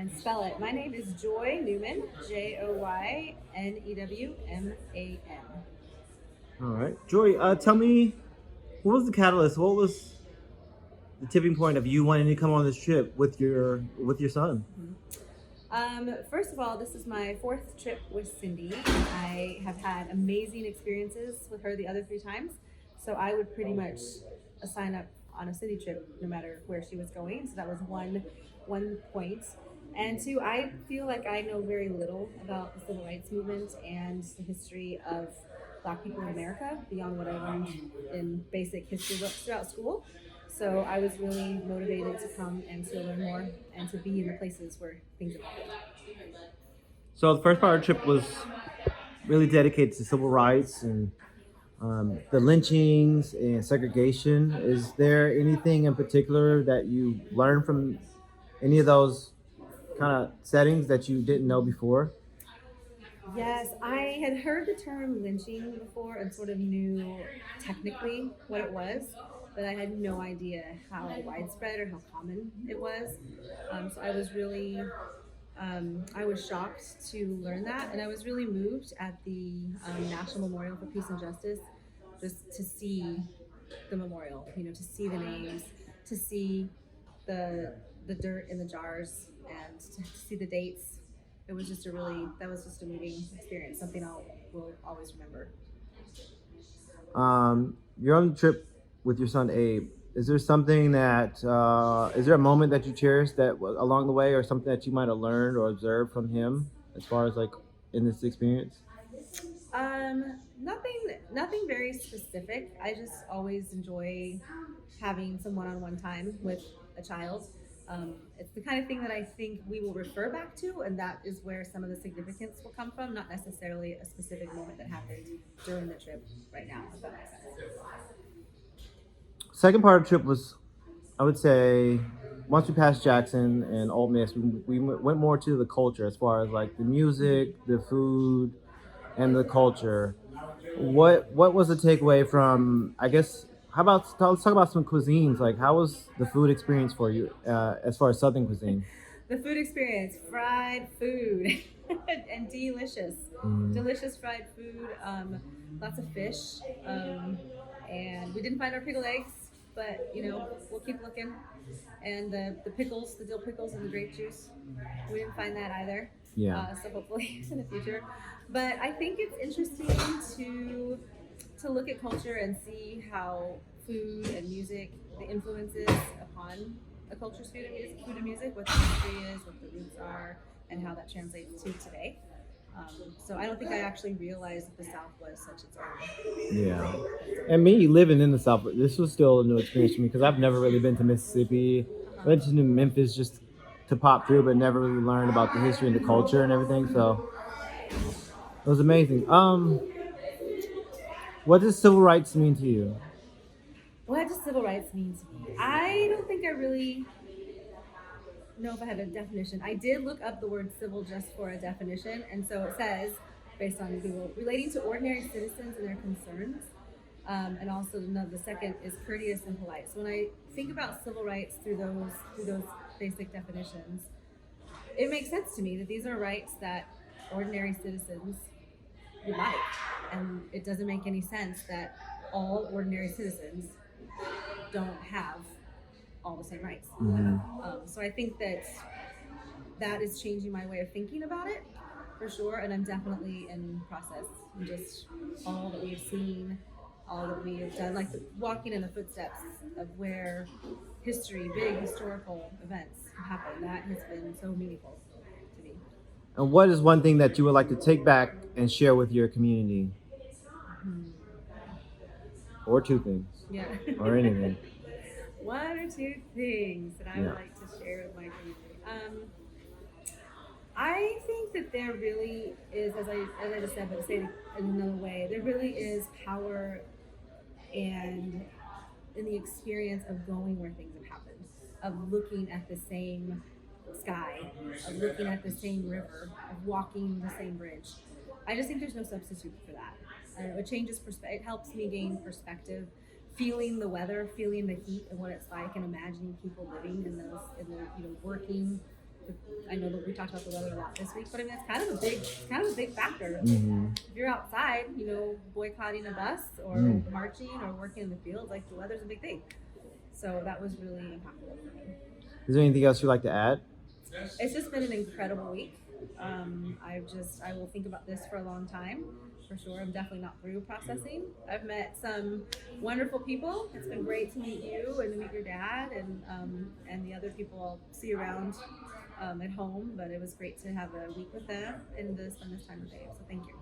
and spell it. My name is Joy Newman, Joynewman. All right, Joy. Tell me, what was the catalyst? What was the tipping point of you wanting to come on this trip with your son? First of all, this is my fourth trip with Cindy. I have had amazing experiences with her the other three times, so I would pretty much sign up on a city trip no matter where she was going. So that was one point. And two, I feel like I know very little about the civil rights movement and the history of Black people in America beyond what I learned in basic history books throughout school. So I was really motivated to come and to learn more and to be in the places where things have happened. So the first part of the trip was really dedicated to civil rights and the lynchings and segregation. Is there anything in particular that you learned from any of those kind of settings that you didn't know before? Yes, I had heard the term lynching before and sort of knew technically what it was, but I had no idea how widespread or how common it was. So I was shocked to learn that, and I was really moved at the National Memorial for Peace and Justice, just to see the memorial, to see the names, to see the the dirt in the jars, and to see the dates. That was just a moving experience, something will always remember. You're on the trip with your son Abe. Is there something that is there a moment that you cherish along the way, or something that you might have learned or observed from him as far as like in this experience? Nothing very specific. I just always enjoy having some one-on-one time with a child. It's the kind of thing that I think we will refer back to, and that is where some of the significance will come from, not necessarily a specific moment that happened during the trip right now, if that makes sense. Second part of the trip was, I would say, once we passed Jackson and Ole Miss, we went more to the culture as far as like the music, the food, and the culture. What was the takeaway from? I guess let's talk about some cuisines. Like, how was the food experience for you as far as Southern cuisine? The food experience, fried food, and delicious, Mm. delicious fried food. Lots of fish, and we didn't find our pickled eggs, but we'll keep looking. And the pickles, the dill pickles, and the grape juice, we didn't find that either. Yeah. So hopefully in the future. But I think it's interesting to look at culture and see how food and music, the influences upon a culture's food and music, what the history is, what the roots are, and how that translates to today. So I don't think I actually realized that the South was such its own. Yeah. And me living in the South, this was still a new experience for me because I've never really been to Mississippi. I went to New Memphis just to pop through, but never really learned about the history and the culture and everything. So it was amazing. What does civil rights mean to you? What does civil rights mean to me? I don't think I really know if I have a definition. I did look up the word civil just for a definition, and so it says, based on Google, relating to ordinary citizens and their concerns. And also, the second is courteous and polite. So when I think about civil rights through those basic definitions, it makes sense to me that these are rights that ordinary citizens would like, and it doesn't make any sense that all ordinary citizens don't have all the same rights. Mm-hmm. So I think that is changing my way of thinking about it for sure, and I'm definitely in process. And just all that we've seen, all that we have done, like walking in the footsteps of where big historical events happen. That has been so meaningful to me. And what is one thing that you would like to take back and share with your community? Hmm. Or two things? Yeah. Or anything? One or two things that I Yeah. would like to share with my community. I think that there really is, as I just said, but to say it in another way, there really is power and in the experience of going where things have happened, of looking at the same sky, of looking at the same river, of walking the same bridge. I just think there's no substitute for that. It changes perspective. It helps me gain perspective, feeling the weather, feeling the heat and what it's like, and imagining people living in the working I know that we talked about the weather a lot this week, but I mean it's kind of a big factor. Mm-hmm. If you're outside, boycotting a bus or marching or working in the fields, like the weather's a big thing. So that was really impactful for me. Is there anything else you'd like to add? It's just been an incredible week. I will think about this for a long time, for sure. I'm definitely not through processing. I've met some wonderful people. It's been great to meet you and to meet your dad and the other people I'll see around at home. But it was great to have a week with them and to spend this time with them. So thank you.